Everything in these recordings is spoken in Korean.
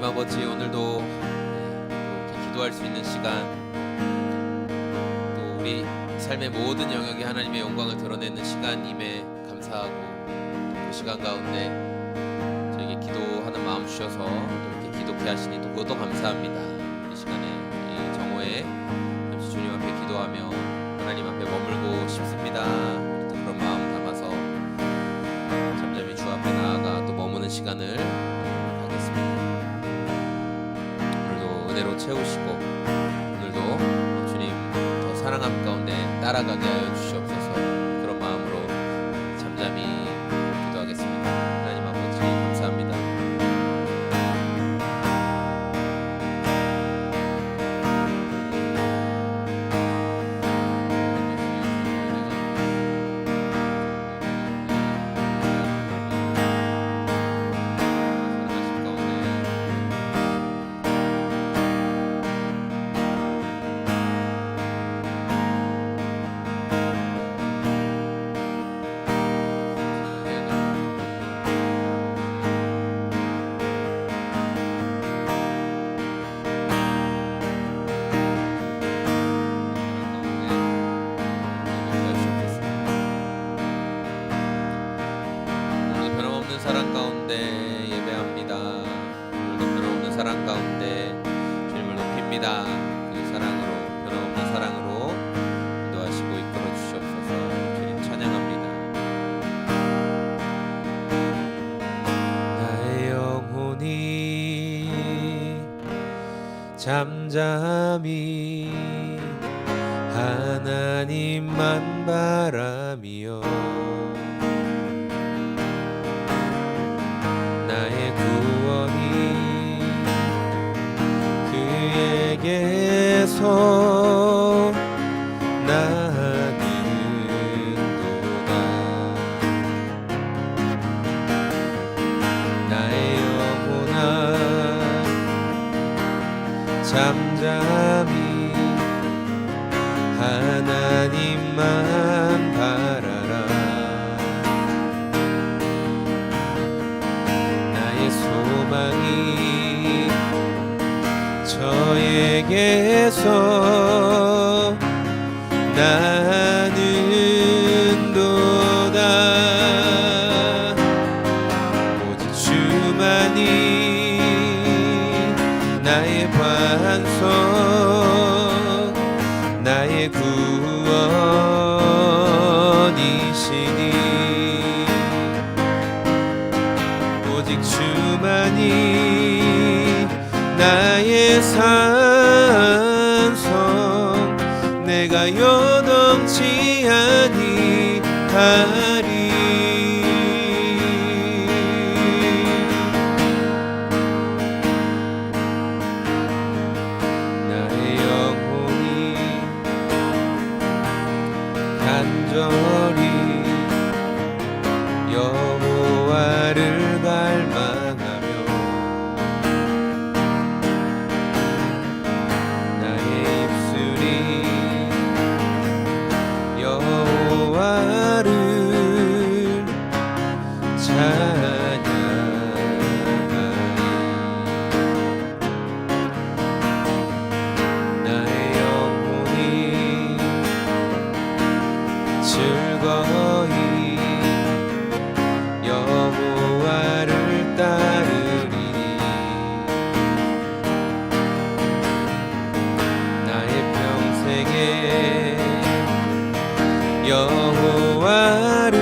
하나님 아버지, 오늘도 이렇게 기도할 수 있는 시간, 또 우리 삶의 모든 영역에 하나님의 영광을 드러내는 시간임에 감사하고, 그 시간 가운데 저에게 기도하는 마음 주셔서 또 이렇게 기도케 하시니 또 그것도 감사합니다. 이 시간에 이 정오에 잠시 주님 앞에 기도하며 하나님 앞에 머물고 싶습니다. 또 그런 마음 담아서 잠잠히 주 앞에 나아가 또 머무는 시간을 가겠습니다. 오늘도 은혜로 채우시고 오늘도 주님 더 사랑함 가운데 따라가게 하여 주시옵소서. 그런 마음으로 잠잠히 기도하겠습니다. 하나님 아버지, 감사합니다. 사랑 가운데 예배합니다. 오늘도 변함없는 사랑 가운데 주님을 높입니다. 그 사랑으로, 변함없는 사랑으로 인도하시고 이끌어 주시옵소서. 주님 찬양합니다. 나의 영혼이 잠잠히 하나님만 바라며 나의 구원이 그에게서 나는도다. 나의 영혼아 잠잠히 하나님만 바라라. 소망이 저에게서 나는도다. 오직 주만이 나의 반석, 나의 구원이시니 오직 주만이 나의 산성, 내가 요동치 아니하리. 나의 영혼이 간절히 여호와를 갈망하며 나의 입술이 여호와를 찬양하리. 나의 영혼이 즐거이 여호와를 따르리니 나의 평생에 여호와를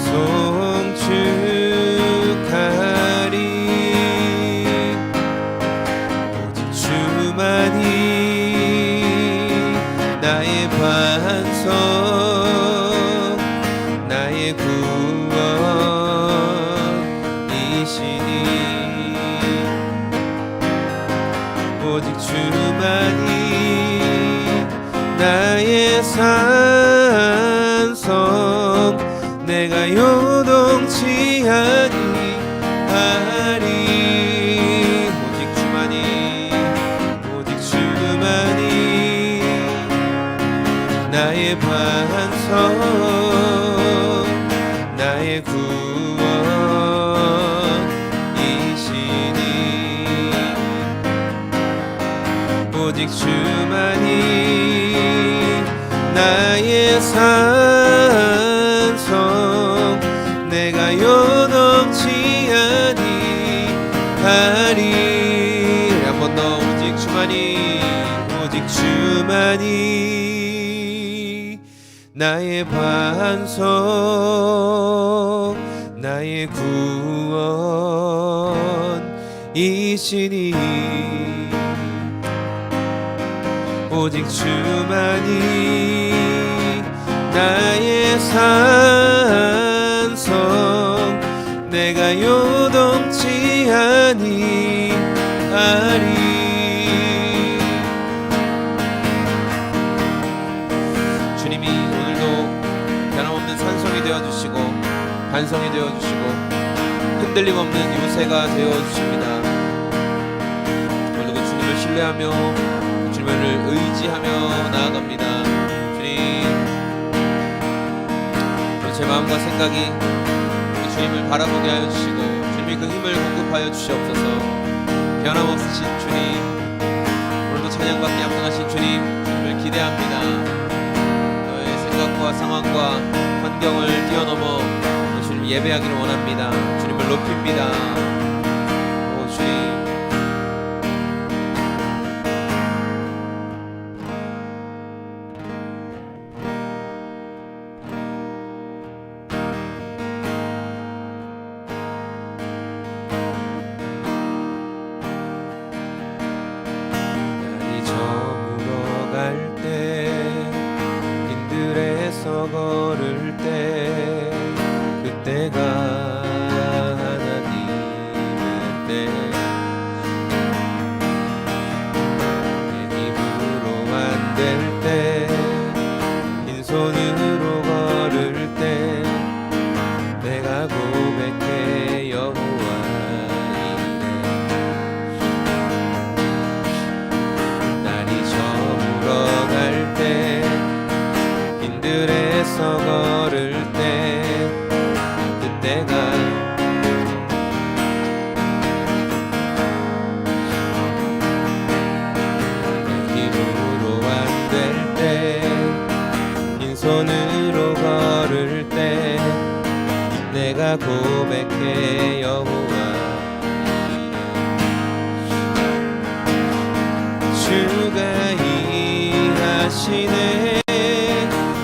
송축하리. 오직 주만이 나의 반석, 나의 구원이시니 오직 주만이 나의 산성, 내가 요동치 아니하리. 오직 주만이, 오직 주만이 나의 반석, 나의 구원이시니 오직 주만이 나의 산성, 내가 요동치 아니하리. 한 번 더. 오직 주만이, 오직 주만이 나의 반석, 나의 구원이시니. 오직 주만이 나의 산성, 내가 요동치 아니하리. 주님이 오늘도 변함없는 산성이 되어주시고 반성이 되어주시고 흔들림 없는 요새가 되어주십니다. 오늘도 그 주님을 신뢰하며 주님을 의지하며 나아갑니다. 주님, 제 마음과 생각이 주님을 바라보게 하여 주시고 주님이 그 힘을 공급하여 주시옵소서. 변함없으신 주님, 오늘도 찬양받게 합당하신 주님, 주님을 기대합니다. 너의 생각과 상황과 환경을 뛰어넘어 주님 예배하기를 원합니다. 주님을 높입니다. 오 주님, 길에서 걸을 때 그때가 하나님의 때, 내 힘으로 안 될 때, 빈손으로 걸을 때 내가 고백해 여호와 이래. 날이 저물어 갈 때, 길에서 걸을 때 그때가 힘으로 안 될 때, 빈손으로 걸을 때 내가 고백해 여호와 이래. 주가 일하시네,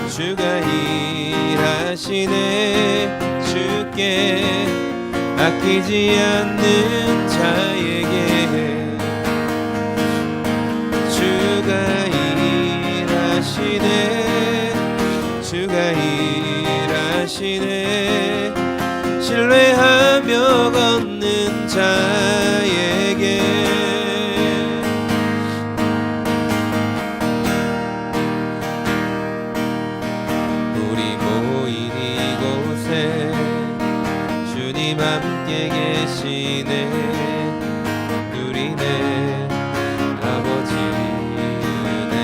주가 일하시네. 주께 아끼지 않는 자에게 주가 일하시네, 주가 일하시네. 신뢰하며 걷는 자에게 함께 계시네. 누리네 아버지 은혜.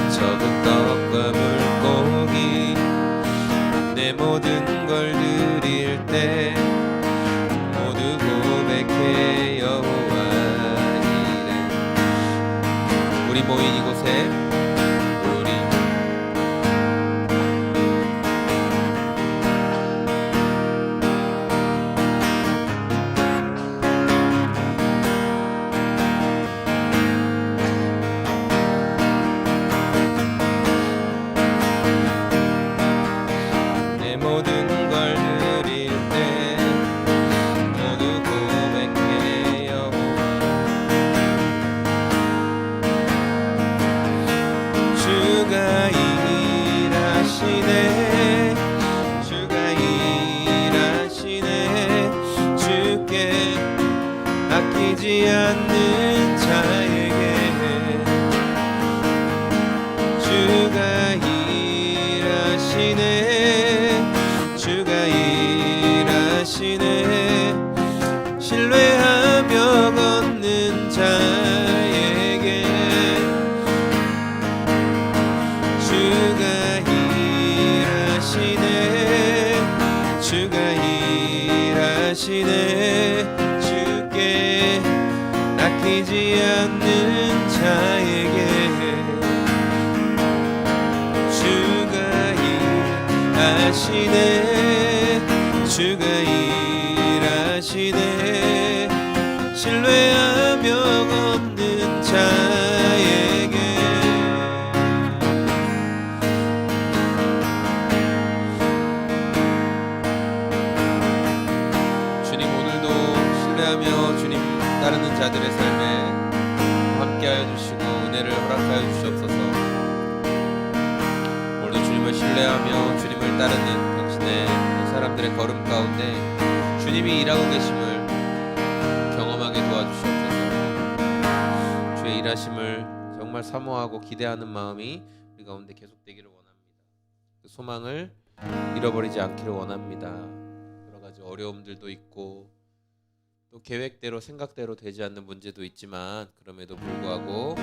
적은 떡과 물고기 내 모든 걸 드릴 때 모두 고백해 여호와 이래. 우리 모인 이곳에 아끼지 않는 자에게 주가 일하시네, 주가 일하시네. 신뢰하며 걷는 자에게 주가 일하시네, 주가 일하시네. 보이지 않는 자에게 주가 일하시네. 주가 일하시네. 신뢰하며 걷는 자에게 주님, 오늘도 신뢰하며 주님 따르는 자들의 삶에 함께하여 주시고 은혜를 허락하여 주시옵소서. 오늘도 주님을 신뢰하며 주님을 따르는 당신의 사람들의 걸음 가운데 주님이 일하고 계심을 경험하게 도와주시옵소서. 주의 일하심을 정말 사모하고 기대하는 마음이 우리 가운데 계속되기를 원합니다. 그 소망을 잃어버리지 않기를 원합니다. 여러 가지 어려움들도 있고 또 계획대로 생각대로 되지 않는 문제도 있지만 그럼에도 불구하고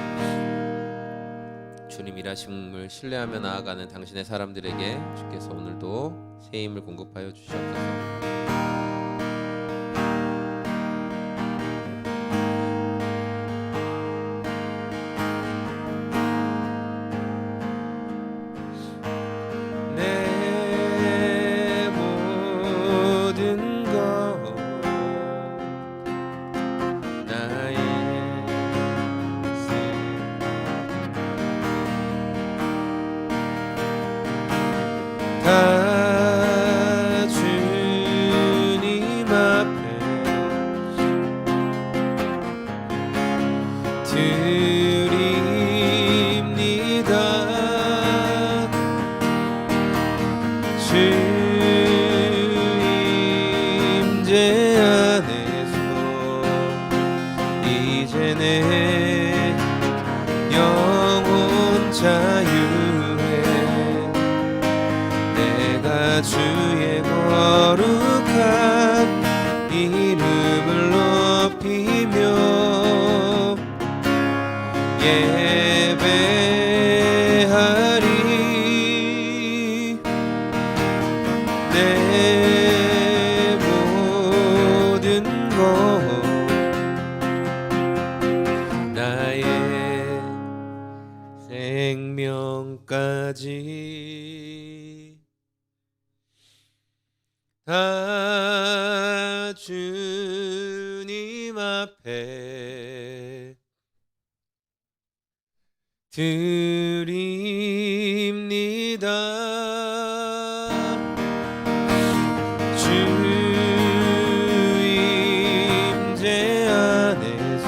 주님 일하심을 신뢰하며 나아가는 당신의 사람들에게 주께서 오늘도 새 힘을 공급하여 주시옵소서. 다 주님 앞에 드립니다. 주 임재 안에서 이제 내 영혼 자유해. 주의 거룩한 이름을 높이며 예배하리. 내 모든 것 나의 생명까지 다 주님 앞에 드립니다. 주 임재 안에서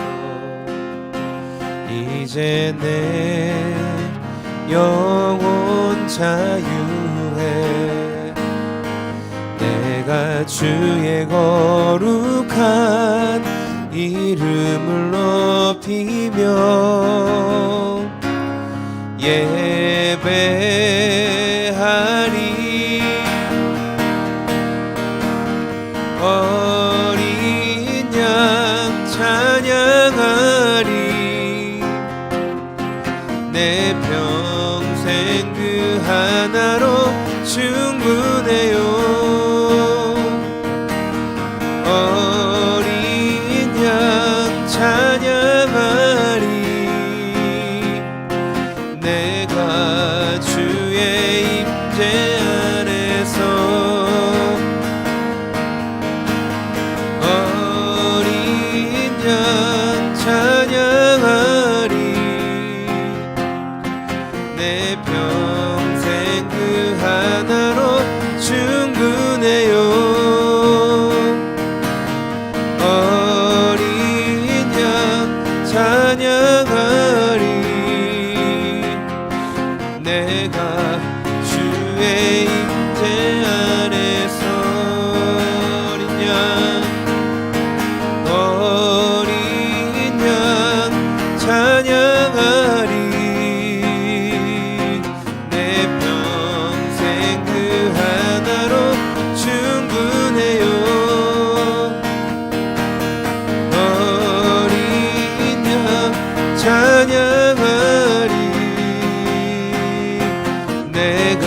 이제 내 영혼 자유해. 내가 주의 거룩한 이름을 높이며 예배하리. 어린 양 찬양하리. 내 평생 그 하나로 충분해요. 찬양하리. 내가 주의 임재 안에서 어린 양 찬양하리. 내 평생 그 하나로 충분해요. 찬양하리. 내가 주의 임재 안에서 어린 양 찬양하리. 내 평생 그 하나로 충분해요. 찬양하리. 내가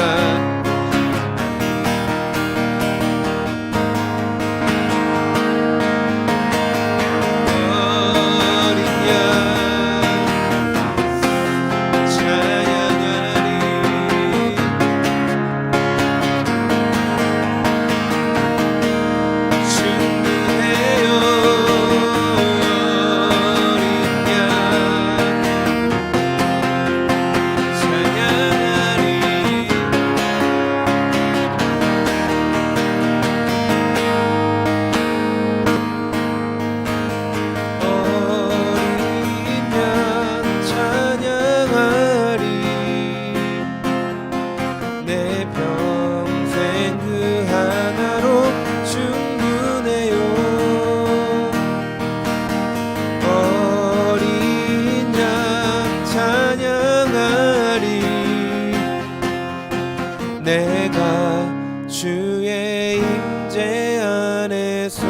내가 주의 임재 안에서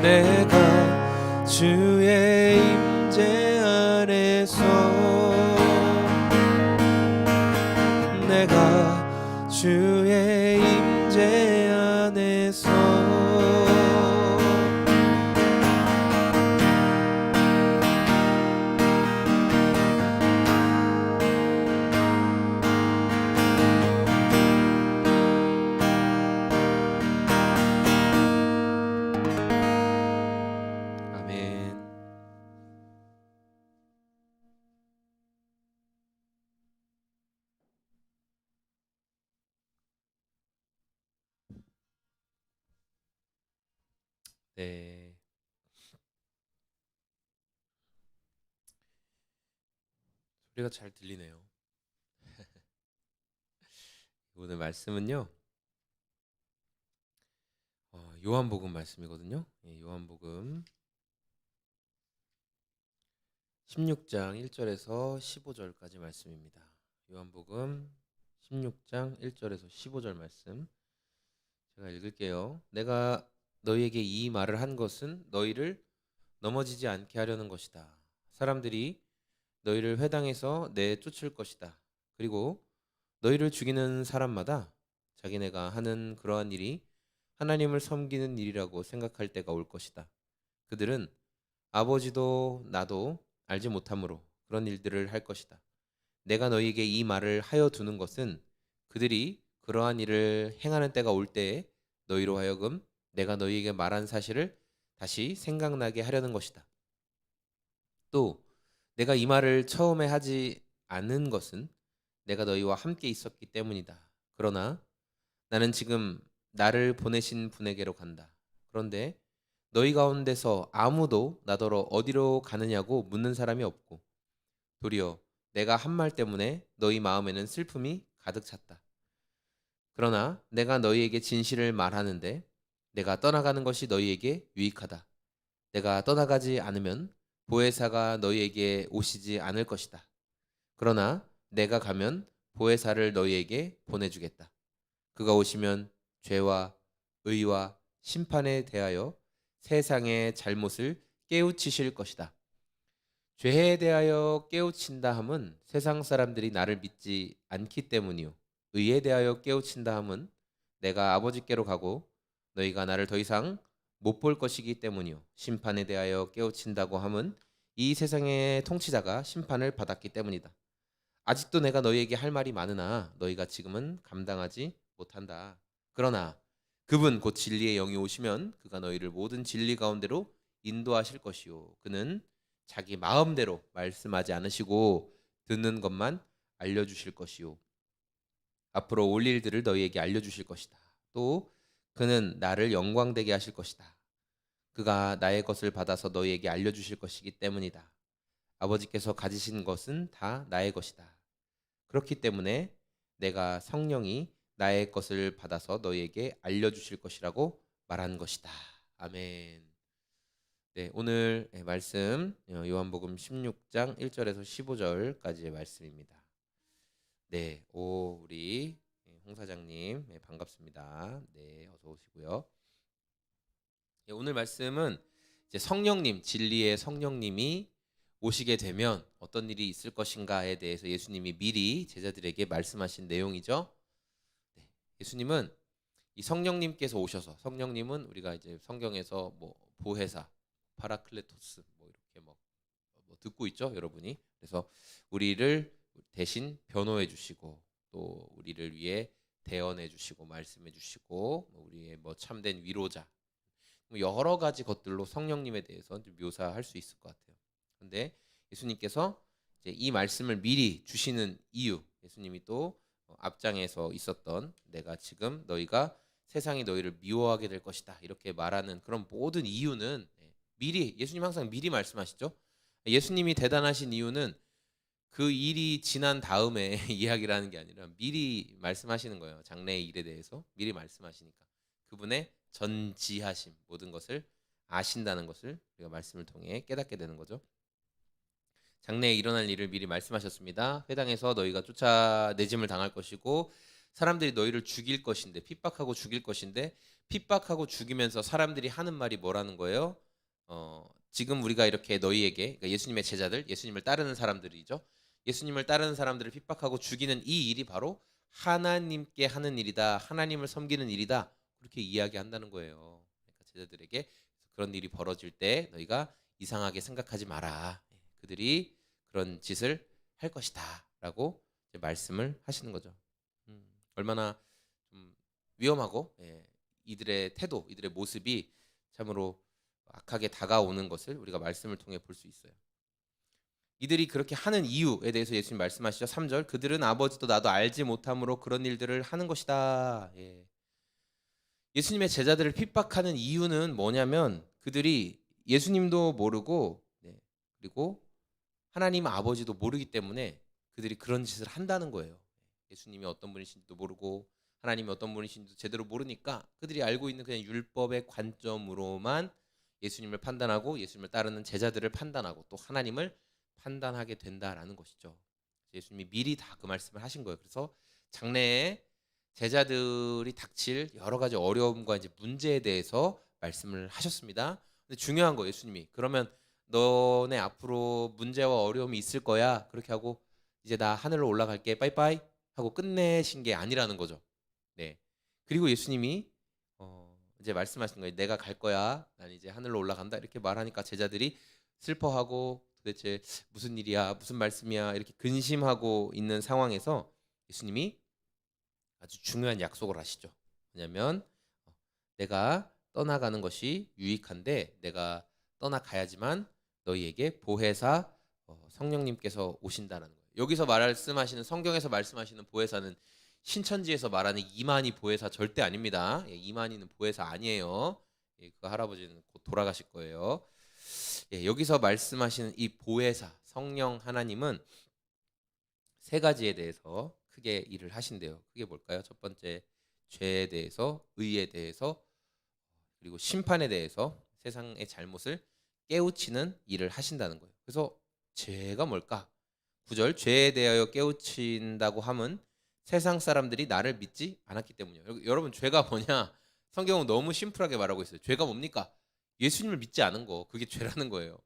내가 주의 임재 안에서 내가 주의 임재 안에서 아멘. 네. 소리가 잘 들리네요. 오늘 말씀은요. 요한복음 말씀이거든요. 요한복음 16장 1절에서 15절까지 말씀입니다. 요한복음 16장 1절에서 15절 말씀 제가 읽을게요. 내가 너희에게 이 말을 한 것은 너희를 넘어지지 않게 하려는 것이다. 사람들이 너희를 회당에서 내쫓을 것이다. 그리고 너희를 죽이는 사람마다 자기네가 하는 그러한 일이 하나님을 섬기는 일이라고 생각할 때가 올 것이다. 그들은 아버지도 나도 알지 못함으로 그런 일들을 할 것이다. 내가 너희에게 이 말을 하여 두는 것은 그들이 그러한 일을 행하는 때가 올 때에 너희로 하여금 내가 너희에게 말한 사실을 다시 생각나게 하려는 것이다. 또 내가 이 말을 처음에 하지 않은 것은 내가 너희와 함께 있었기 때문이다. 그러나 나는 지금 나를 보내신 분에게로 간다. 그런데 너희 가운데서 아무도 나더러 어디로 가느냐고 묻는 사람이 없고 도리어 내가 한 말 때문에 너희 마음에는 슬픔이 가득 찼다. 그러나 내가 너희에게 진실을 말하는데 내가 떠나가는 것이 너희에게 유익하다. 내가 떠나가지 않으면 보혜사가 너희에게 오시지 않을 것이다. 그러나 내가 가면 보혜사를 너희에게 보내주겠다. 그가 오시면 죄와 의와 심판에 대하여 세상의 잘못을 깨우치실 것이다. 죄에 대하여 깨우친다 함은 세상 사람들이 나를 믿지 않기 때문이요. 의에 대하여 깨우친다 함은 내가 아버지께로 가고 너희가 나를 더 이상 못 볼 것이기 때문이요. 심판에 대하여 깨우친다고 함은 이 세상의 통치자가 심판을 받았기 때문이다. 아직도 내가 너희에게 할 말이 많으나 너희가 지금은 감당하지 못한다. 그러나 그분 곧 진리의 영이 오시면 그가 너희를 모든 진리 가운데로 인도하실 것이요. 그는 자기 마음대로 말씀하지 않으시고 듣는 것만 알려주실 것이요. 앞으로 올 일들을 너희에게 알려주실 것이다. 또 그는 나를 영광되게 하실 것이다. 그가 나의 것을 받아서 너희에게 알려주실 것이기 때문이다. 아버지께서 가지신 것은 다 나의 것이다. 그렇기 때문에 내가 성령이 나의 것을 받아서 너희에게 알려주실 것이라고 말한 것이다. 아멘. 네, 오늘 말씀 요한복음 16장 1절에서 15절까지의 말씀입니다. 네, 우리 홍 사장님 반갑습니다. 네, 어서 오시고요. 네, 오늘 말씀은 이제 성령님, 진리의 성령님이 오시게 되면 어떤 일이 있을 것인가에 대해서 예수님이 미리 제자들에게 말씀하신 내용이죠. 네, 예수님은 이 성령님께서 오셔서, 성령님은 우리가 이제 성경에서 뭐 보혜사, 파라클레토스 뭐 이렇게 뭐 듣고 있죠, 여러분이. 그래서 우리를 대신 변호해 주시고 또 우리를 위해 대언해 주시고 말씀해 주시고 우리의 뭐 참된 위로자, 뭐 여러 가지 것들로 성령님에 대해서 좀 묘사할 수 있을 것 같아요. 근데 예수님께서 이제 이 말씀을 미리 주시는 이유, 예수님이 또 앞장에서 있었던 내가 지금 너희가 세상이 너희를 미워하게 될 것이다 이렇게 말하는 그런 모든 이유는 미리, 예수님 항상 미리 말씀하시죠. 예수님이 대단하신 이유는 그 일이 지난 다음에 이야기를 하는 게 아니라 미리 말씀하시는 거예요. 장래의 일에 대해서 미리 말씀하시니까 그분의 전지하심, 모든 것을 아신다는 것을 우리가 말씀을 통해 깨닫게 되는 거죠. 장래에 일어날 일을 미리 말씀하셨습니다. 회당에서 너희가 쫓아내짐을 당할 것이고 사람들이 너희를 죽일 것인데 핍박하고 죽일 것인데 핍박하고 죽이면서 사람들이 하는 말이 뭐라는 거예요? 지금 우리가 이렇게 너희에게 그러니까 예수님의 제자들, 예수님을 따르는 사람들이죠. 예수님을 따르는 사람들을 핍박하고 죽이는 이 일이 바로 하나님께 하는 일이다. 하나님을 섬기는 일이다. 그렇게 이야기한다는 거예요. 그러니까 제자들에게 그런 일이 벌어질 때 너희가 이상하게 생각하지 마라. 그들이 그런 짓을 할 것이다라고 말씀을 하시는 거죠. 얼마나 좀 위험하고 이들의 태도, 이들의 모습이 참으로 악하게 다가오는 것을 우리가 말씀을 통해 볼 수 있어요. 이들이 그렇게 하는 이유에 대해서 예수님 말씀하시죠. 3절 그들은 아버지도 나도 알지 못함으로 그런 일들을 하는 것이다. 예수님의 제자들을 핍박하는 이유는 뭐냐면 그들이 예수님도 모르고 그리고 하나님 아버지도 모르기 때문에 그들이 그런 짓을 한다는 거예요. 예수님이 어떤 분이신지도 모르고 하나님이 어떤 분이신지도 제대로 모르니까 그들이 알고 있는 그냥 율법의 관점으로만 예수님을 판단하고 예수님을 따르는 제자들을 판단하고 또 하나님을 판단하게 된다라는 것이죠. 예수님이 미리 다 그 말씀을 하신 거예요. 그래서 장래에 제자들이 닥칠 여러 가지 어려움과 이제 문제에 대해서 말씀을 하셨습니다. 근데 중요한 거 예수님이 그러면 너네 앞으로 문제와 어려움이 있을 거야. 그렇게 하고 이제 나 하늘로 올라갈게. 빠이빠이 하고 끝내신 게 아니라는 거죠. 네. 그리고 예수님이 이제 말씀하신 거예요. 내가 갈 거야. 난 이제 하늘로 올라간다. 이렇게 말하니까 제자들이 슬퍼하고 도대체 무슨 일이야? 무슨 말씀이야? 이렇게 근심하고 있는 상황에서 예수님이 아주 중요한 약속을 하시죠. 왜냐하면 내가 떠나가는 것이 유익한데 내가 떠나가야지만 너희에게 보혜사 성령님께서 오신다는 거예요. 여기서 말씀하시는 성경에서 말씀하시는 보혜사는 신천지에서 말하는 이만희 보혜사 절대 아닙니다. 이만희는 보혜사 아니에요. 그 할아버지는 곧 돌아가실 거예요. 여기서 말씀하시는 이 보혜사 성령 하나님은 세 가지에 대해서 크게 일을 하신대요. 그게 뭘까요? 첫 번째 죄에 대해서, 의에 대해서, 그리고 심판에 대해서 세상의 잘못을 깨우치는 일을 하신다는 거예요. 그래서 죄가 뭘까? 9절 죄에 대하여 깨우친다고 함은 세상 사람들이 나를 믿지 않았기 때문이에요. 여러분 죄가 뭐냐? 성경은 너무 심플하게 말하고 있어요. 죄가 뭡니까? 예수님을 믿지 않은 거. 그게 죄라는 거예요.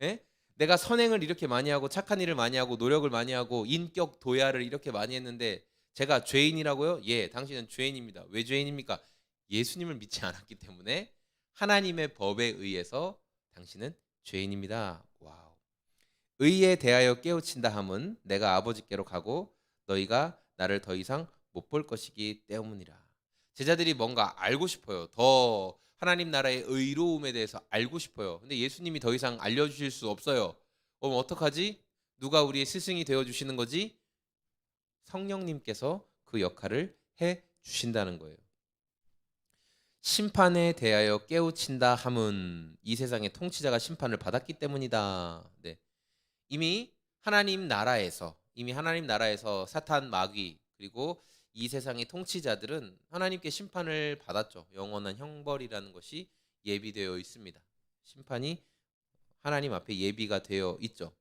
예? 내가 선행을 이렇게 많이 하고 착한 일을 많이 하고 노력을 많이 하고 인격 도야를 이렇게 많이 했는데 제가 죄인이라고요? 예, 당신은 죄인입니다. 왜 죄인입니까? 예수님을 믿지 않았기 때문에 하나님의 법에 의해서 당신은 죄인입니다. 와우. 의에 대하여 깨우친다 함은 내가 아버지께로 가고 너희가 나를 더 이상 못 볼 것이기 때문이라. 제자들이 뭔가 알고 싶어요. 더 하나님 나라의 의로움에 대해서 알고 싶어요. 근데 예수님이 더 이상 알려주실 수 없어요. 그럼 어떡하지? 누가 우리의 스승이 되어주시는 거지? 성령님께서 그 역할을 해 주신다는 거예요. 심판에 대하여 깨우친다 함은 이 세상의 통치자가 심판을 받았기 때문이다. 네. 이미 하나님 나라에서 사탄 마귀 그리고 이 세상의 통치자들은 하나님께 심판을 받았죠. 영원한 형벌이라는 것이 예비되어 있습니다. 심판이 하나님 앞에 예비가 되어 있죠.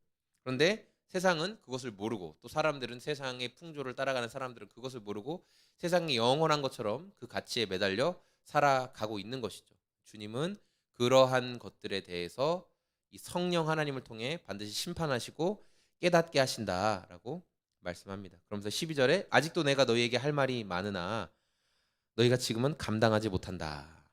그런데 세상은 그것을 모르고 또 사람들은 세상의 풍조를 따라가는 사람들은 그것을 모르고 세상이 영원한 것처럼 그 가치에 매달려 살아가고 있는 것이죠. 주님은 그러한 것들에 대해서 이 성령 하나님을 통해 반드시 심판하시고 깨닫게 하신다라고 말씀합니다. 그러면서 12절에 아직도 내가 너희에게 할 말이 많으나 너희가 지금은 감당하지 못한다.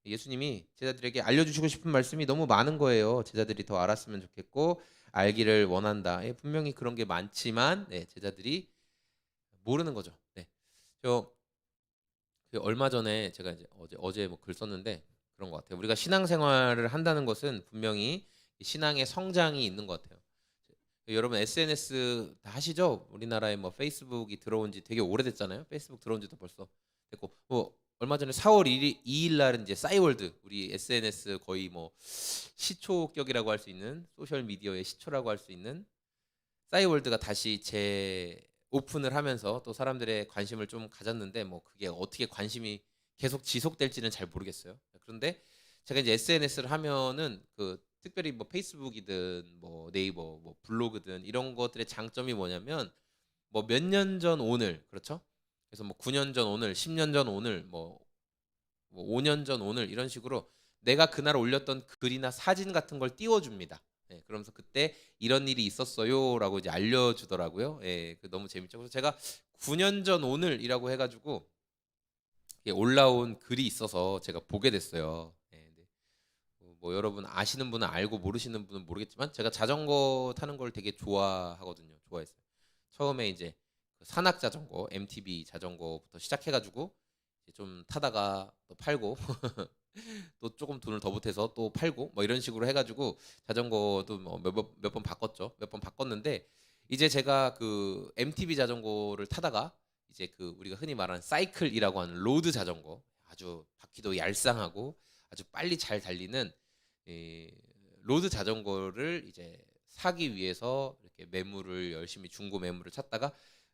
예수님이 제자들에게 알려주시고 싶은 말씀이 너무 많은 거예요. 제자들이 더 알았으면 좋겠고 알기를 원한다. 분명히 그런 게 많지만 제자들이 모르는 거죠. 저 얼마 전에 제가 이제 어제 뭐 글 썼는데 그런 것 같아요. 우리가 신앙생활을 한다는 것은 분명히 신앙의 성장이 있는 것 같아요. 여러분 SNS 다 하시죠? 우리나라에 뭐 페이스북이 들어온 지 되게 오래됐잖아요. 페이스북 들어온 지도 벌써 됐고 뭐 얼마 전에 4월 2일 날은 이제 싸이월드 우리 SNS 거의 뭐 시초격이라고 할 수 있는 소셜 미디어의 시초라고 할 수 있는 싸이월드가 다시 오픈을 하면서 또 사람들의 관심을 좀 가졌는데 뭐 그게 어떻게 관심이 계속 지속될지는 잘 모르겠어요. 그런데 제가 이제 SNS를 하면은 그 특별히 뭐 페이스북이든 뭐 네이버 뭐 블로그든 이런 것들의 장점이 뭐냐면 뭐 몇 년 전 오늘, 그렇죠? 그래서 뭐 9년 전 오늘, 10년 전 오늘, 뭐 5년 전 오늘 이런 식으로 내가 그날 올렸던 글이나 사진 같은 걸 띄워줍니다. 예, 그러면서 그때 이런 일이 있었어요라고 이제 알려주더라고요. 예, 그 너무 재밌죠. 그래서 제가 9년 전 오늘이라고 해가지고 올라온 글이 있어서 제가 보게 됐어요. 예, 네. 뭐 여러분 아시는 분은 알고 모르시는 분은 모르겠지만 제가 자전거 타는 걸 되게 좋아하거든요. 좋아했어요. 처음에 이제 그 산악 자전거, MTB 자전거부터 시작해가지고 이제 좀 타다가 또 팔고 또 조금 돈을 더 보태서 또 팔고 뭐 이런 식으로 해가지고 자전거도 뭐 몇 번 바꿨죠. 몇 번 바꿨는데 이제 제가 그 MTB 자전거를 타다가 이제 그 우리가 흔히 말하는 사이클이라고 하는 로드 자전거, 아주 바퀴도 얄쌍하고 아주 빨리 잘 달리는 이 로드 자전거를 이제 사기 위해서 이렇게 매물을 열심히 중고 매물을 찾다가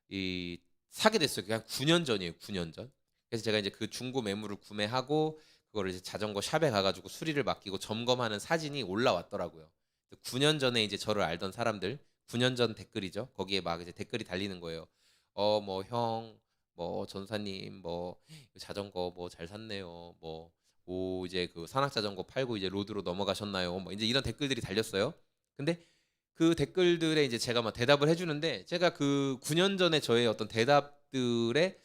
이 사게 됐어요. 그냥 9년 전이에요. 9년 전. 그래서 제가 이제 그 중고 매물을 구매하고 그거를 이제 자전거 샵에 가가지고 수리를 맡기고 점검하는 사진이 올라왔더라고요. 9년 전에 이제 저를 알던 사람들, 9년 전 댓글이죠. 거기에 막 이제 댓글이 달리는 거예요. 뭐 형, 뭐 전사님, 뭐 자전거 뭐 잘 샀네요. 뭐 오 이제 그 산악 자전거 팔고 이제 로드로 넘어가셨나요? 뭐 이제 이런 댓글들이 달렸어요. 근데 그 댓글들에 이제 제가 막 대답을 해주는데 제가 그 9년 전에 저의 어떤 대답들에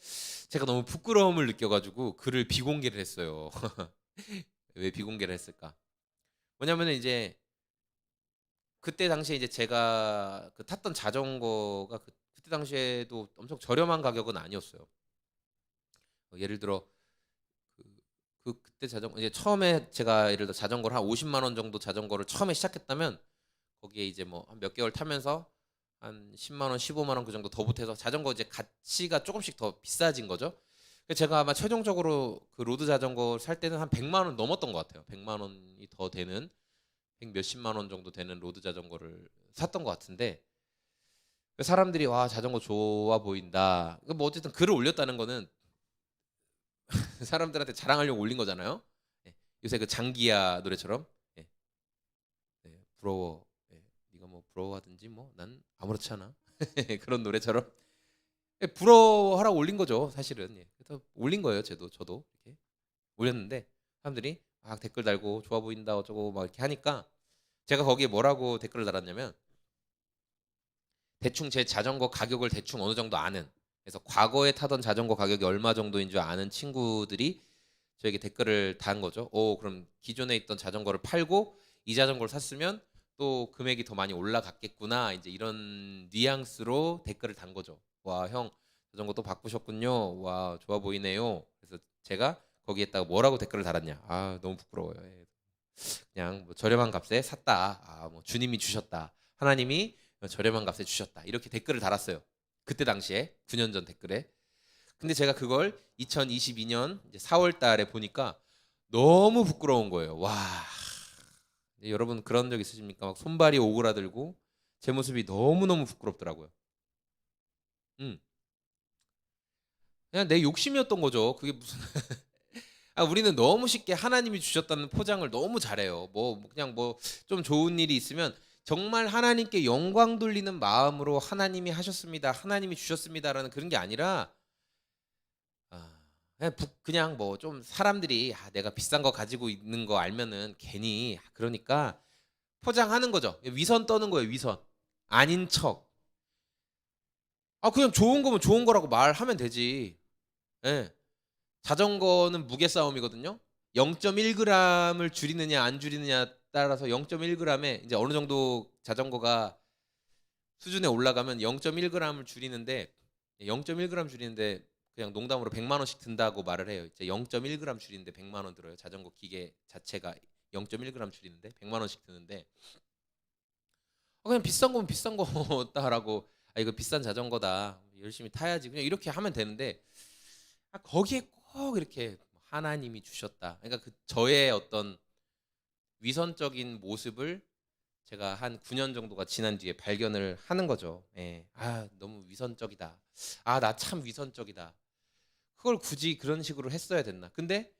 제가 너무 부끄러움을 느껴가지고 글을 비공개를 했어요. 왜 비공개를 했을까? 뭐냐면은 이제 그때 당시에 이제 제가 그 탔던 자전거가 그때 당시에도 엄청 저렴한 가격은 아니었어요. 예를 들어 그, 그때 자전거 이제 처음에 제가 예를 들어 자전거를 한 50만 원 정도 자전거를 처음에 시작했다면 거기에 이제 뭐 한 몇 개월 타면서 한 10만 원, 15만 원 그 정도 더 보태서 자전거 이제 가치가 조금씩 더 비싸진 거죠. 제가 아마 최종적으로 그 로드 자전거 살 때는 한 100만 원 넘었던 것 같아요. 100만 원이 더 되는 100 몇십만 원 정도 되는 로드 자전거를 샀던 것 같은데 사람들이 와 자전거 좋아 보인다. 뭐 어쨌든 글을 올렸다는 거는 사람들한테 자랑하려고 올린 거잖아요. 예, 요새 그 장기야 노래처럼 예, 부러워. 예, 네가 뭐 부러워하든지 뭐 난 아무렇지 않아. 그런 노래처럼 부러워하라고 올린 거죠 사실은. 예. 그래서 올린 거예요. 저도 이렇게 올렸는데 사람들이 막 댓글 달고 좋아 보인다 어쩌고 막 이렇게 하니까 제가 거기에 뭐라고 댓글을 달았냐면 대충 제 자전거 가격을 대충 어느 정도 아는, 그래서 과거에 타던 자전거 가격이 얼마 정도인 줄 아는 친구들이 저에게 댓글을 단 거죠. 오, 그럼 기존에 있던 자전거를 팔고 이 자전거를 샀으면 또 금액이 더 많이 올라갔겠구나. 이제 이런 뉘앙스로 댓글을 단 거죠. 와, 형 자전거 또 바꾸셨군요. 와, 좋아 보이네요. 그래서 제가 거기에다가 뭐라고 댓글을 달았냐? 아, 너무 부끄러워요. 예. 그냥 뭐 저렴한 값에 샀다. 아, 뭐 주님이 주셨다. 하나님이 저렴한 값에 주셨다. 이렇게 댓글을 달았어요. 그때 당시에 9년 전 댓글에. 근데 제가 그걸 2022년 4월 달에 보니까 너무 부끄러운 거예요. 와. 여러분 그런 적 있으십니까? 막 손발이 오그라들고 제 모습이 너무너무 부끄럽더라고요. 음. 그냥 내 욕심이었던 거죠. 그게 무슨 우리는 너무 쉽게 하나님이 주셨다는 포장을 너무 잘해요. 뭐 그냥 뭐 좀 좋은 일이 있으면 정말 하나님께 영광 돌리는 마음으로 하나님이 하셨습니다. 하나님이 주셨습니다라는 그런 게 아니라 그냥 뭐 좀 사람들이 내가 비싼 거 가지고 있는 거 알면은 괜히 그러니까 포장하는 거죠. 위선 떠는 거예요. 위선. 아닌 척. 그냥 좋은 거면 좋은 거라고 말하면 되지. 예. 자전거는 무게 싸움이거든요. 0.1g을 줄이느냐 안 줄이느냐 따라서 0.1g에 이제 어느 정도 자전거가 수준에 올라가면 0.1g을 줄이는데 0.1g 줄이는데 그냥 농담으로 100만 원씩 든다고 말을 해요. 이제 0.1g 줄이는데 100만 원 들어요. 자전거 기계 자체가 0.1g 줄이는데 100만 원씩 드는데 그냥 비싼 거면 비싼 거다라고 이거 비싼 자전거다. 열심히 타야지. 그냥 이렇게 하면 되는데 거기에 꼭 이렇게 하나님이 주셨다. 그러니까 그 저의 어떤 위선적인 모습을 제가 한 9년 정도가 지난 뒤에 발견을 하는 거죠. 예. 너무 위선적이다. 나 참 위선적이다. 그걸 굳이 그런 식으로 했어야 됐나? 근데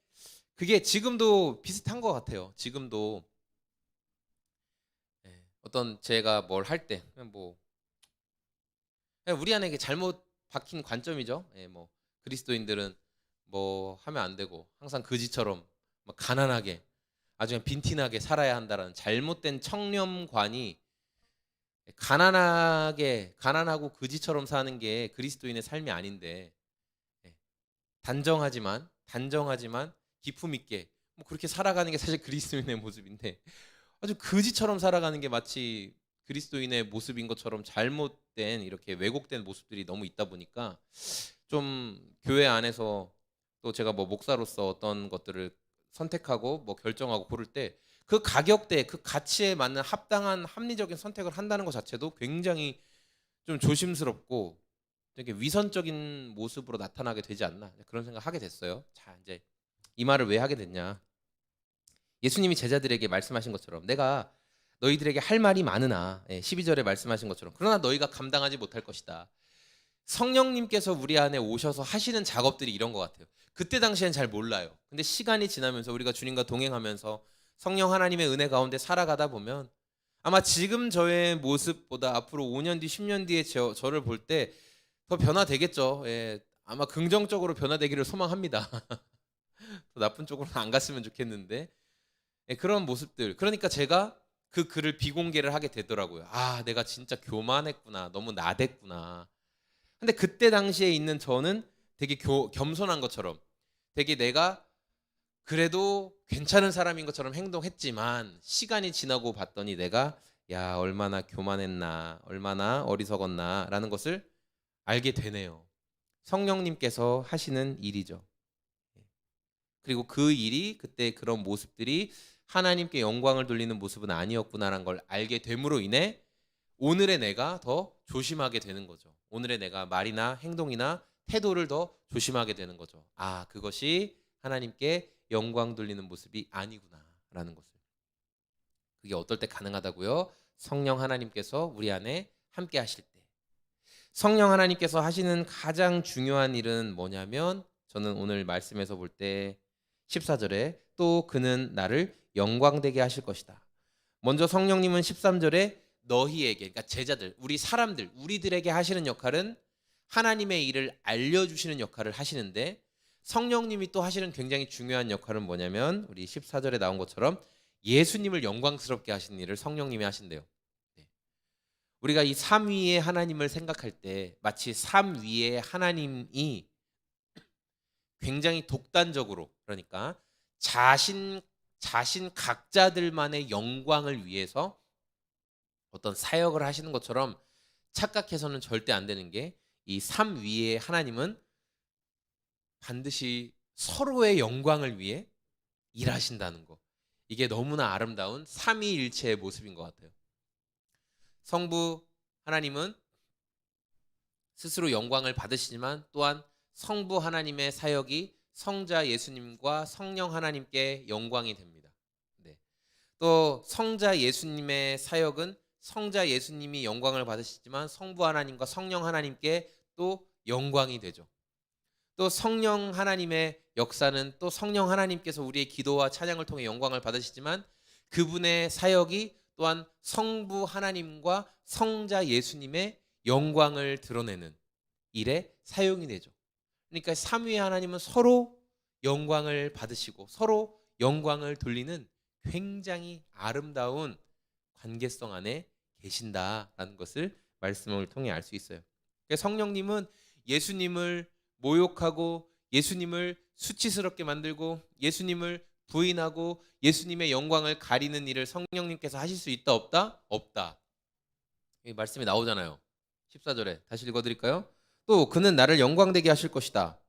그게 지금도 비슷한 것 같아요. 지금도 어떤 제가 뭘 할 때 뭐 우리 안에 이게 잘못 박힌 관점이죠. 예, 뭐 그리스도인들은 뭐 하면 안 되고 항상 거지처럼 막 가난하게 아주 그냥 빈티나게 살아야 한다라는 잘못된 청렴관이 가난하고 거지처럼 사는 게 그리스도인의 삶이 아닌데 예, 단정하지만 기품 있게 뭐 그렇게 살아가는 게 사실 그리스도인의 모습인데 아주 거지처럼 살아가는 게 마치 그리스도인의 모습인 것처럼 잘못된 이렇게 왜곡된 모습들이 너무 있다 보니까 좀 교회 안에서 또 제가 뭐 목사로서 어떤 것들을 선택하고 뭐 결정하고 고를 때 그 가격대 그 가치에 맞는 합당한 합리적인 선택을 한다는 것 자체도 굉장히 좀 조심스럽고 되게 위선적인 모습으로 나타나게 되지 않나 그런 생각 하게 됐어요. 자, 이제 이 말을 왜 하게 됐냐? 예수님이 제자들에게 말씀하신 것처럼 내가 너희들에게 할 말이 많으나 12절에 말씀하신 것처럼 그러나 너희가 감당하지 못할 것이다. 성령님께서 우리 안에 오셔서 하시는 작업들이 이런 것 같아요. 그때 당시엔 잘 몰라요. 근데 시간이 지나면서 우리가 주님과 동행하면서 성령 하나님의 은혜 가운데 살아가다 보면 아마 지금 저의 모습보다 앞으로 5년 뒤, 10년 뒤에 저를 볼 때 더 변화되겠죠. 예, 아마 긍정적으로 변화되기를 소망합니다. 더 나쁜 쪽으로는 안 갔으면 좋겠는데 예, 그런 모습들. 그러니까 제가 그 글을 비공개를 하게 되더라고요. 아, 내가 진짜 교만했구나. 너무 나댔구나. 근데 그때 당시에 있는 저는 되게 겸손한 것처럼 되게 내가 그래도 괜찮은 사람인 것처럼 행동했지만 시간이 지나고 봤더니 내가 야, 얼마나 교만했나, 얼마나 어리석었나라는 것을 알게 되네요. 성령님께서 하시는 일이죠. 그리고 그 일이 그때 그런 모습들이 하나님께 영광을 돌리는 모습은 아니었구나라는 걸 알게 됨으로 인해 오늘의 내가 더 조심하게 되는 거죠. 오늘의 내가 말이나 행동이나 태도를 더 조심하게 되는 거죠. 아, 그것이 하나님께 영광 돌리는 모습이 아니구나라는 것을. 그게 어떨 때 가능하다고요? 성령 하나님께서 우리 안에 함께 하실 때. 성령 하나님께서 하시는 가장 중요한 일은 뭐냐면 저는 오늘 말씀에서 볼 때 14절에 또 그는 나를 영광되게 하실 것이다. 먼저 성령님은 13절에 너희에게 그러니까 제자들 우리 사람들 우리들에게 하시는 역할은 하나님의 일을 알려주시는 역할을 하시는데 성령님이 또 하시는 굉장히 중요한 역할은 뭐냐면 우리 14절에 나온 것처럼 예수님을 영광스럽게 하시는 일을 성령님이 하신대요. 네. 우리가 이 삼위의 하나님을 생각할 때 마치 삼위의 하나님이 굉장히 독단적으로 그러니까 자신 각자들만의 영광을 위해서 어떤 사역을 하시는 것처럼 착각해서는 절대 안 되는 게 이 삼위의 하나님은 반드시 서로의 영광을 위해 일하신다는 거. 이게 너무나 아름다운 삼위일체의 모습인 것 같아요. 성부 하나님은 스스로 영광을 받으시지만 또한 성부 하나님의 사역이 성자 예수님과 성령 하나님께 영광이 됩니다. 네. 또 성자 예수님의 사역은 성자 예수님이 영광을 받으시지만 성부 하나님과 성령 하나님께 또 영광이 되죠. 또 성령 하나님의 역사는 또 성령 하나님께서 우리의 기도와 찬양을 통해 영광을 받으시지만 그분의 사역이 또한 성부 하나님과 성자 예수님의 영광을 드러내는 일에 사용이 되죠. 그러니까 삼위의 하나님은 서로 영광을 받으시고 서로 영광을 돌리는 굉장히 아름다운 관계성 안에 계신다라는 것을 말씀을 통해 알 수 있어요. 그러니까 성령님은 예수님을 모욕하고 예수님을 수치스럽게 만들고 예수님을 부인하고 예수님의 영광을 가리는 일을 성령님께서 하실 수 있다 없다? 없다. 이 말씀이 나오잖아요. 14절에 다시 읽어드릴까요? 또 그는 나를 영광되게 하실 것이다.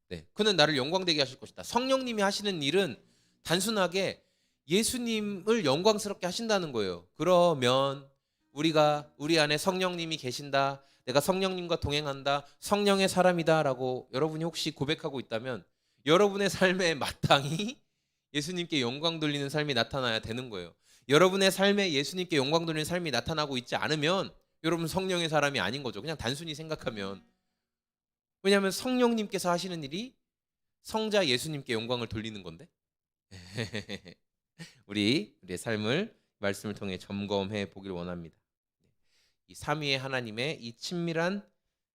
네, 그는 나를 영광되게 하실 것이다. 성령님이 하시는 일은 단순하게 예수님을 영광스럽게 하신다는 거예요. 그러면 우리가 우리 안에 성령님이 계신다. 내가 성령님과 동행한다. 성령의 사람이다라고 여러분이 혹시 고백하고 있다면 여러분의 삶에 마땅히 예수님께 영광 돌리는 삶이 나타나야 되는 거예요. 여러분의 삶에 예수님께 영광 돌리는 삶이 나타나고 있지 않으면 여러분 성령의 사람이 아닌 거죠. 그냥 단순히 생각하면. 왜냐하면 성령님께서 하시는 일이 성자 예수님께 영광을 돌리는 건데 우리의 삶을 말씀을 통해 점검해 보길 원합니다. 이 삼위의 하나님의 이 친밀한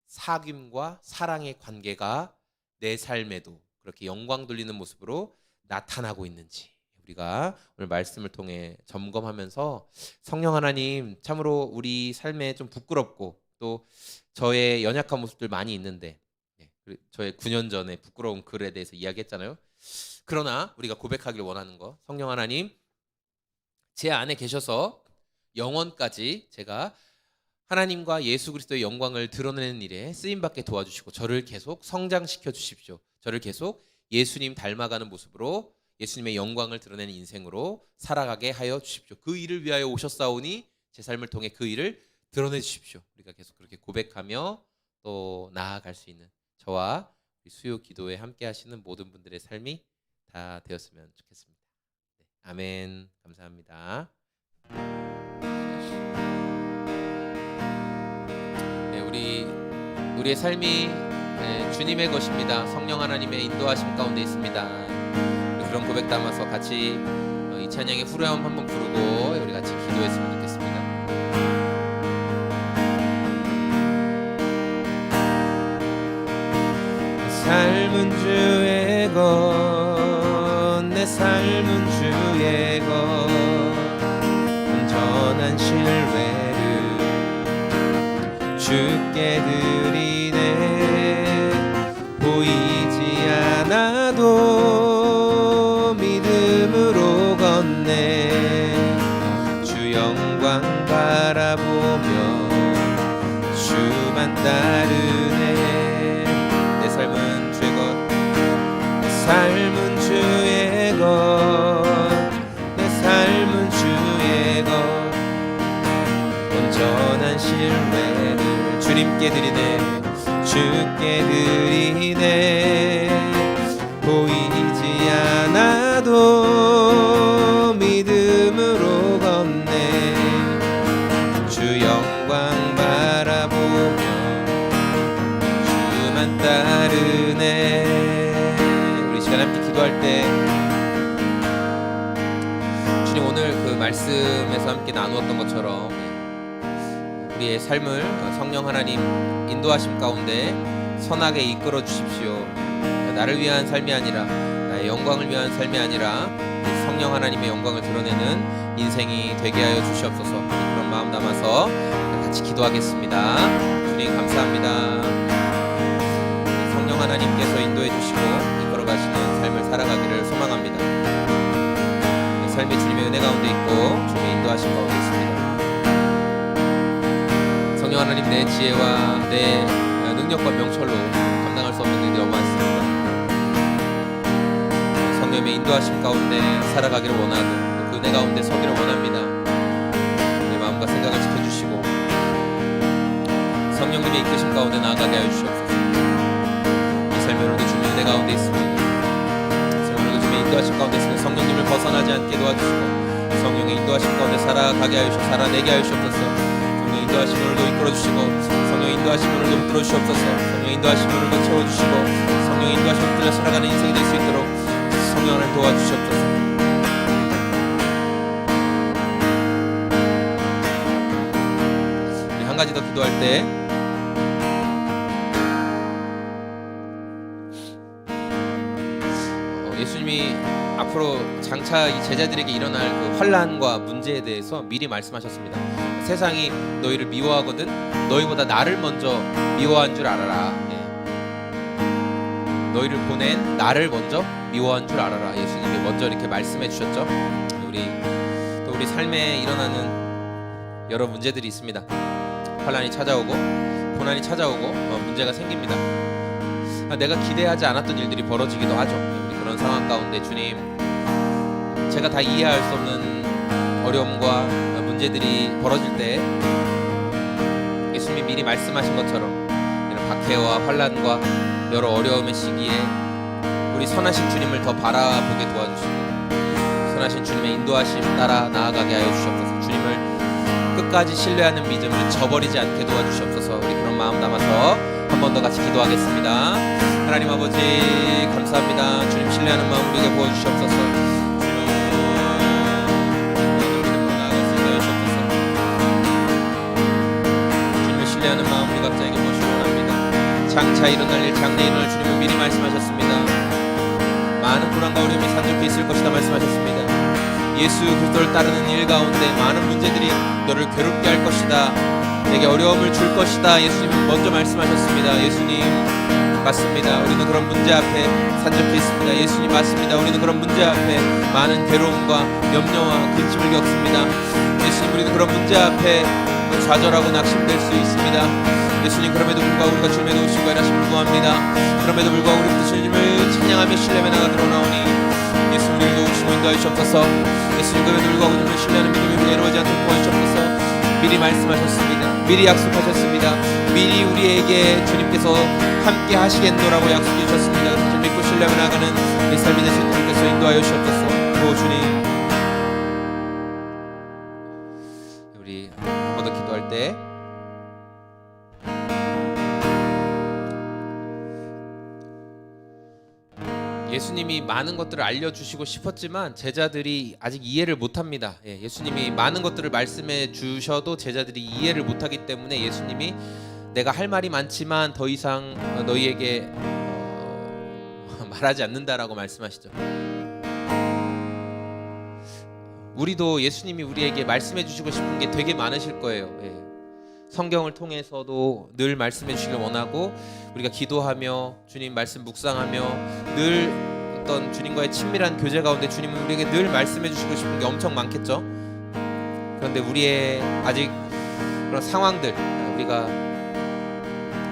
사귐과 사랑의 관계가 내 삶에도 그렇게 영광 돌리는 모습으로 나타나고 있는지 우리가 오늘 말씀을 통해 점검하면서 성령 하나님, 참으로 우리 삶에 좀 부끄럽고 또 저의 연약한 모습들 많이 있는데, 저의 9년 전에 부끄러운 글에 대해서 이야기했잖아요. 그러나 우리가 고백하길 원하는 거, 성령 하나님, 제 안에 계셔서 영원까지 제가 하나님과 예수 그리스도의 영광을 드러내는 일에 쓰임받게 도와주시고 저를 계속 성장시켜 주십시오. 저를 계속 예수님 닮아가는 모습으로 예수님의 영광을 드러내는 인생으로 살아가게 하여 주십시오. 그 일을 위하여 오셨사오니 제 삶을 통해 그 일을 드러내 주십시오. 우리가 계속 그렇게 고백하며 또 나아갈 수 있는 저와 수요 기도에 함께 하시는 모든 분들의 삶이 다 되었으면 좋겠습니다. 네, 아멘. 감사합니다. 우리의 삶이 주님의 것입니다. 성령 하나님의 인도하심 가운데 있습니다. 그런 고백 담아서 같이 이 찬양의 후렴 한번 부르고 우리 같이 기도했으면 좋겠습니다. 삶은 주의 것, 내 삶은 주의 것, 온전한 신뢰를 주께 드리네. 보이지 않아도 믿음으로 걷네. 주 영광 바라보며 주만 따르네. 내 삶은 주의 것, 삶은 주의 것, 내 삶은 주의 것, 온전한 신뢰를 주님께 드리네. 주께 드리네. 보이지 않아도 믿음으로 걷네. 주 영광 바라보며 주만 따르네. 우리 시간 함께 기도할 때 주님, 오늘 그 말씀에서 함께 나누었던 것처럼 우리의 삶을 성령 하나님 인도하심 가운데 선하게 이끌어 주십시오. 나를 위한 삶이 아니라, 나의 영광을 위한 삶이 아니라 성령 하나님의 영광을 드러내는 인생이 되게 하여 주시옵소서. 그런 마음 담아서 같이 기도하겠습니다. 주님 감사합니다. 성령 하나님께서 인도해 주시고 이끌어 가시는 삶을 살아가기를 소망합니다. 삶의 주님의 은혜 가운데 있고 주님의 인도하심 가운데 있습니다. 성령 하나님, 내 지혜와 내 능력과 명철로 감당할 수 없는 일이 너무 많습니다. 성령의 인도하심 가운데 살아가기를 원하고 그 은혜 가운데 서기를 원합니다. 내 마음과 생각을 지켜주시고 성령님의 이끄심 가운데 나아가게 하여 주시옵소서. 이 삶의 오늘도 주님의 은혜 가운데 있습니다. 오늘도 주님의 인도하심 가운데 있으면 성령님을 벗어나지 않게 도와주시고 성령의 인도하심 가운데 살아가게 하여 주시고 살아내게 하여 주옵소서. 인도하심 오늘도 이끌어주시고 성령 인도하심 오늘도 붙들어주시옵소서. 성령 인도하심 오늘도 채워주시고 성령 인도하심 붙들어 살아가는 인생이 될 수 있도록 성령 하나님 도와주시옵소서. 우리 한 가지 더 기도할 때 예수님이 앞으로 장차 이 제자들에게 일어날 그 환난과 문제에 대해서 미리 말씀하셨습니다. 세상이 너희를 미워하거든 너희보다 나를 먼저 미워한 줄 알아라. 너희를 보낸 나를 먼저 미워한 줄 알아라. 예수님이 먼저 이렇게 말씀해 주셨죠. 우리 삶에 일어나는 여러 문제들이 있습니다. 환난이 찾아오고 고난이 찾아오고 문제가 생깁니다. 내가 기대하지 않았던 일들이 벌어지기도 하죠. 그런 상황 가운데 주님, 제가 다 이해할 수 없는 어려움과 문제들이 벌어질 때 예수님이 미리 말씀하신 것처럼 이런 박해와 환난과 여러 어려움의 시기에 우리 선하신 주님을 더 바라보게 도와주시고 선하신 주님의 인도하심 따라 나아가게 하여 주시옵소서. 주님을 끝까지 신뢰하는 믿음을 저버리지 않게 도와주시옵소서. 우리 그런 마음 담아서 한 번 더 같이 기도하겠습니다. 하나님 아버지 감사합니다. 주님 신뢰하는 마음 우리에게 보여주시옵소서. 주님 믿음으로 나아갈 신뢰하는 마음 우리 각자에게 무엇을 원합니다. 장차 일어날 일, 장래 일어날 주님은 미리 말씀하셨습니다. 많은 고난과 어려움이 산적해 있을 것이다 말씀하셨습니다. 예수 그리스도를 따르는 일 가운데 많은 문제들이 너를 괴롭게 할 것이다, 내게 어려움을 줄 것이다, 예수님은 먼저 말씀하셨습니다. 예수님 맞습니다. 우리는 그런 문제 앞에 산적해 있습니다. 예수님 맞습니다. 우리는 그런 문제 앞에 많은 괴로움과 염려와 근심을 겪습니다. 예수님, 우리는 그런 문제 앞에 좌절하고 낙심될 수 있습니다. 예수님, 그럼에도 불구하고 우리가 주님의 도우심과 일하심을 구합니다. 그럼에도 불구하고 우리부터 주님을 찬양하며 신뢰하며 나가도록 나오니 예수님, 우리를 도우시고 인도하여 주옵소서. 예수님, 그럼에도 불구하고 주님을 신뢰하는 믿음이 우리가 이루어지지 않도록 도와주옵소서. 미리 말씀하셨습니다. 미리 약속하셨습니다. 미리 우리에게 주님께서 함께 하시겠노라고 약속해 주셨습니다. 그래서 믿고 신뢰하며 나가는 내 삶이 될 수 있도록 주님께서 인도하여 주옵소서. 오 주님, 우리 한 번 더 기도할 때 예수님이 많은 것들을 알려주시고 싶었지만 제자들이 아직 이해를 못합니다. 예수님이 많은 것들을 말씀해 주셔도 제자들이 이해를 못하기 때문에 예수님이 내가 할 말이 많지만 더 이상 너희에게 말하지 않는다라고 말씀하시죠. 우리도 예수님이 우리에게 말씀해 주시고 싶은 게 되게 많으실 거예요. 성경을 통해서도 늘 말씀해 주시길 원하고, 우리가 기도하며 주님 말씀 묵상하며 늘 어떤 주님과의 친밀한 교제 가운데 주님은 우리에게 늘 말씀해 주시고 싶은 게 엄청 많겠죠. 그런데 우리의 아직 그런 상황들, 우리가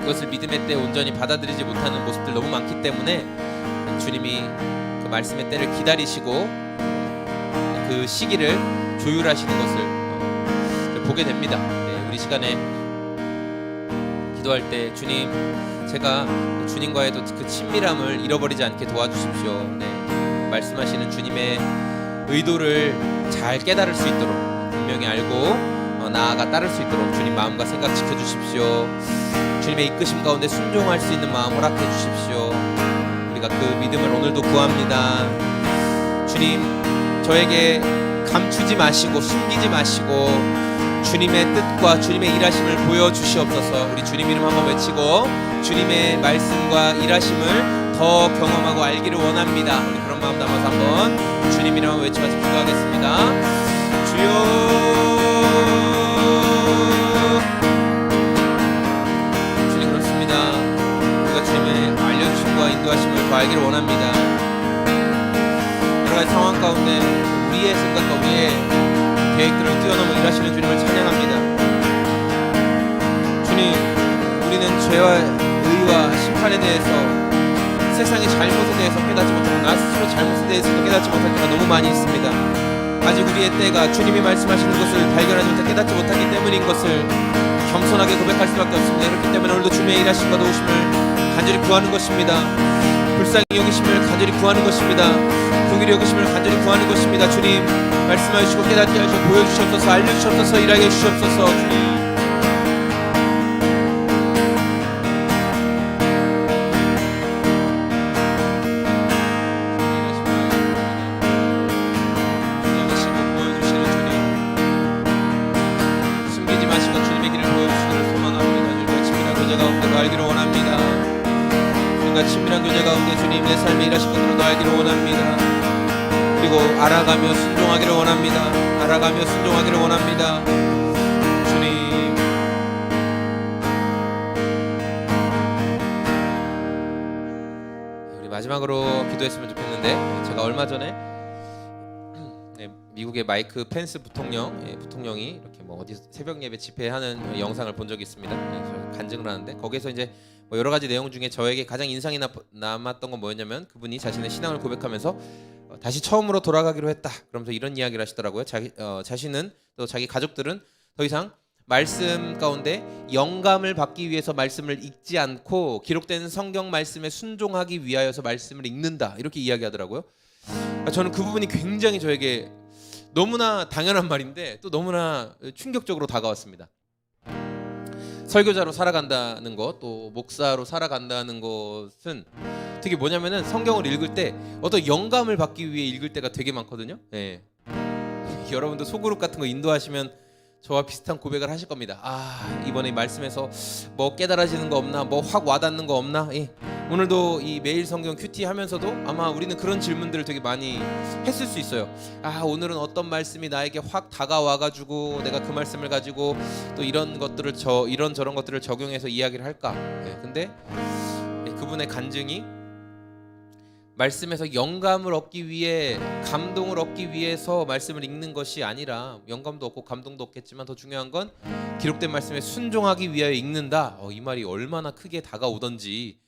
그것을 믿음의 때 온전히 받아들이지 못하는 모습들 너무 많기 때문에 주님이 그 말씀의 때를 기다리시고 그 시기를 조율하시는 것을 보게 됩니다. 우리 시간에 기도할 때 주님, 제가 주님과의 그 친밀함을 잃어버리지 않게 도와주십시오. 말씀하시는 주님의 의도를 잘 깨달을 수 있도록, 분명히 알고 나아가 따를 수 있도록 주님 마음과 생각 지켜주십시오. 주님의 이끄심 가운데 순종할 수 있는 마음 허락해 주십시오. 우리가 그 믿음을 오늘도 구합니다. 주님, 저에게 감추지 마시고 숨기지 마시고 주님의 뜻과 주님의 일하심을 보여주시옵소서. 우리 주님 이름 한번 외치고 주님의 말씀과 일하심을 더 경험하고 알기를 원합니다. 우리 그런 마음 담아서 한번 주님 이름 한번 외치면서 기도하겠습니다. 주여, 주님 그렇습니다. 우리가 주님의 알려주심과 인도하심을 더 알기를 원합니다. 여러 가지 상황 가운데 우리의 생각과 우리의 계획들을 뛰어넘어 일하시는 주님을 찬양합니다. 주님, 우리는 죄와 의와 심판에 대해서, 세상의 잘못에 대해서 깨닫지 못하고 나 스스로 잘못에 대해서도 깨닫지 못할 때가 너무 많이 있습니다. 아직 우리의 때가 주님이 말씀하시는 것을 발견하지 못하고 깨닫지 못하기 때문인 것을 겸손하게 고백할 수밖에 없습니다. 그렇기 때문에 오늘도 주님의 일하심과 도우심을 간절히 구하는 것입니다. 불쌍히 여기심을 간절히 구하는 것입니다. 긍휼히 여기심을 간절히 구하는 것입니다. 주님, 말씀하여 주시고 깨닫게 하시고 보여주시옵소서. 알려주시옵소서. 일하게 해주시옵소서. 주님, 숨기지 마시고 주님의 길을 보여주시기를 소망합니다. 주님과 친밀한 교제 가운데 알기를 원합니다. 주님과 친밀한 교제 가운데 주님 내 삶에 일하신 것으로 알기를 원합니다. 그리고 알아가며 순종하기를 원합니다. 알아가며 순종하기를 원합니다. 주님, 우리 마지막으로 기도했으면 좋겠는데, 제가 얼마 전에 미국의 마이크 펜스 부통령이 이렇게 뭐 어디 새벽 예배 집회하는 영상을 본 적이 있습니다. 간증을 하는데 거기서 이제 뭐 여러 가지 내용 중에 저에게 가장 인상이 남았던 건 뭐였냐면, 그분이 자신의 신앙을 고백하면서 다시 처음으로 돌아가기로 했다, 그러면서 이런 이야기를 하시더라고요. 자신은 또 자기 가족들은 더 이상 말씀 가운데 영감을 받기 위해서 말씀을 읽지 않고 기록된 성경 말씀에 순종하기 위하여서 말씀을 읽는다, 이렇게 이야기하더라고요. 저는 그 부분이 굉장히 저에게 너무나 당연한 말인데 또 너무나 충격적으로 다가왔습니다. 설교자로 살아간다는 것, 또 목사로 살아간다는 것은 되게 뭐냐면은 성경을 읽을 때 어떤 영감을 받기 위해 읽을 때가 되게 많거든요. 여러분도 소그룹 같은 거 인도하시면 저와 비슷한 고백을 하실 겁니다. 이번에 말씀에서 뭐 깨달아지는 거 없나, 뭐 확 와닿는 거 없나. 오늘도 이 매일 성경 큐티 하면서도 아마 우리는 그런 질문들을 되게 많이 했을 수 있어요. 오늘은 어떤 말씀이 나에게 확 다가와가지고 내가 그 말씀을 가지고 또 이런 것들을 이런 저런 것들을 적용해서 이야기를 할까. 근데 그분의 간증이 말씀에서 영감을 얻기 위해, 감동을 얻기 위해서 말씀을 읽는 것이 아니라, 영감도 얻고 감동도 얻겠지만 더 중요한 건 기록된 말씀에 순종하기 위하여 읽는다. 이 말이 얼마나 크게 다가오던지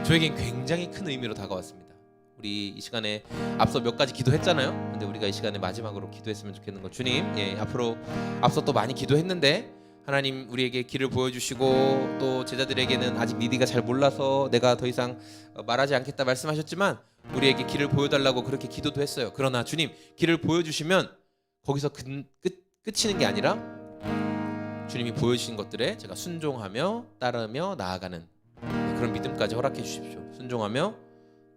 저에겐 굉장히 큰 의미로 다가왔습니다. 우리 이 시간에 앞서 몇 가지 기도했잖아요. 근데 우리가 이 시간에 마지막으로 기도했으면 좋겠는 건, 주님, 앞서 또 많이 기도했는데 하나님 우리에게 길을 보여주시고 또 제자들에게는 아직 니디가 잘 몰라서 내가 더 이상 말하지 않겠다 말씀하셨지만 우리에게 길을 보여달라고 그렇게 기도도 했어요. 그러나 주님, 길을 보여주시면 거기서 끝이는 게 아니라 주님이 보여주신 것들에 제가 순종하며 따르며 나아가는 그런 믿음까지 허락해 주십시오. 순종하며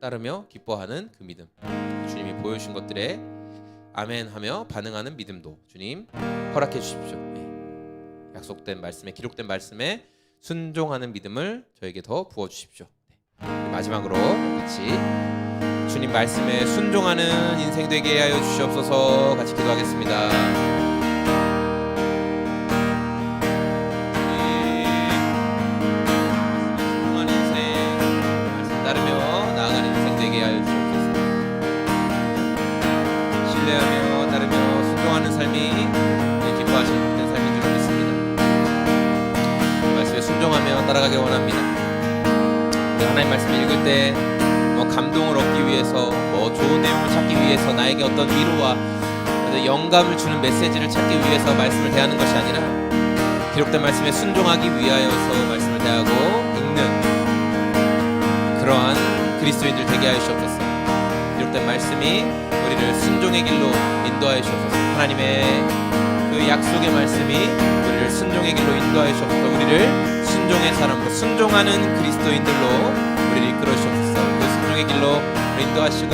따르며 기뻐하는 그 믿음, 주님이 보여주신 것들에 아멘하며 반응하는 믿음도 주님 허락해 주십시오. 약속된 말씀에, 기록된 말씀에 순종하는 믿음을 저에게 더 부어주십시오. 마지막으로 같이 주님 말씀에 순종하는 인생 되게 하여 주시옵소서. 같이 기도하겠습니다. 순종하는 인생, 말씀 따르며 나아가는 인생 되게 하여 주시옵소서. 신뢰하며 따르며 순종하는 삶이 기뻐하시는 삶인 줄 믿습니다. 순종하며 따라가기 원합니다. 하나님 말씀 읽을 때 감동을 얻기 위해서, 좋은 내용을 찾기 위해서, 나에게 어떤 위로와 영감을 주는 메시지를 찾기 위해서 말씀을 대하는 것이 아니라 기록된 말씀에 순종하기 위하여서 말씀을 대하고 읽는 그러한 그리스도인들 되게 하여 주옵소서. 기록된 말씀이 우리를 순종의 길로 인도하여 주옵소서. 하나님의 그 약속의 말씀이 우리를 순종의 길로 인도하여 주옵소서. 우리를 순종의 사람으로, 순종하는 그리스도인들로 우리를 이끌어 주옵소서. 그 순종의 길로 인도하시고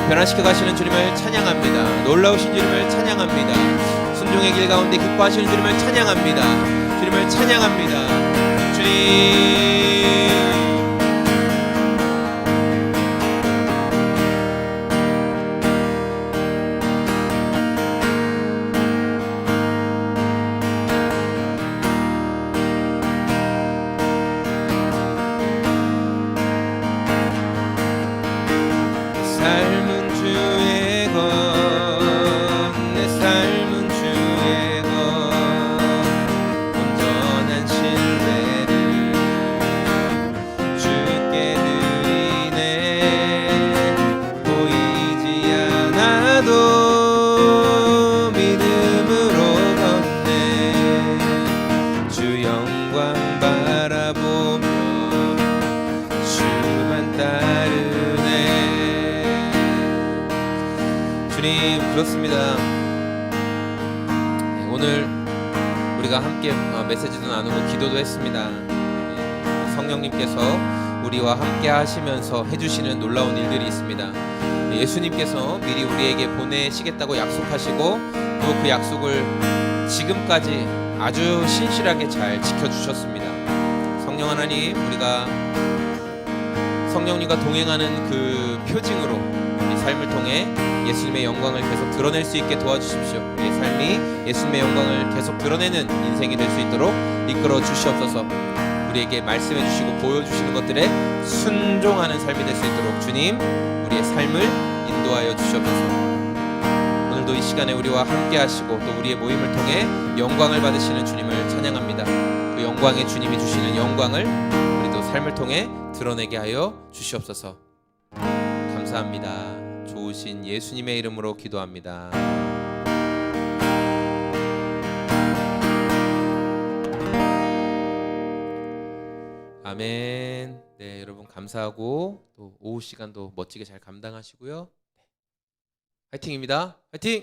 변화시켜 가시는 주님을 찬양합니다. 놀라우신 주님을 찬양합니다. 순종의 길 가운데 기뻐하시는 주님을 찬양합니다. 주님을 찬양합니다. 주님, 그렇습니다. 오늘 우리가 함께 메시지도 나누고 기도도 했습니다. 성령님께서 우리와 함께 하시면서 해주시는 놀라운 일들이 있습니다. 예수님께서 미리 우리에게 보내시겠다고 약속하시고 또 그 약속을 지금까지 아주 신실하게 잘 지켜주셨습니다. 성령 하나님, 우리가 성령님과 동행하는 그 표징으로 우리 삶을 통해 예수님의 영광을 계속 드러낼 수 있게 도와주십시오. 우리의 삶이 예수님의 영광을 계속 드러내는 인생이 될 수 있도록 이끌어 주시옵소서. 우리에게 말씀해 주시고 보여주시는 것들에 순종하는 삶이 될 수 있도록 주님, 우리의 삶을 인도하여 주시옵소서. 오늘도 이 시간에 우리와 함께 하시고 또 우리의 모임을 통해 영광을 받으시는 주님을 찬양합니다. 그 영광의 주님이 주시는 영광을 우리도 삶을 통해 드러내게 하여 주시옵소서. 감사합니다. 좋으신 예수님의 이름으로 기도합니다. 아멘. 네, 여러분 감사하고 또 오후 시간도 멋지게 잘 감당하시고요. 화이팅입니다. 화이팅!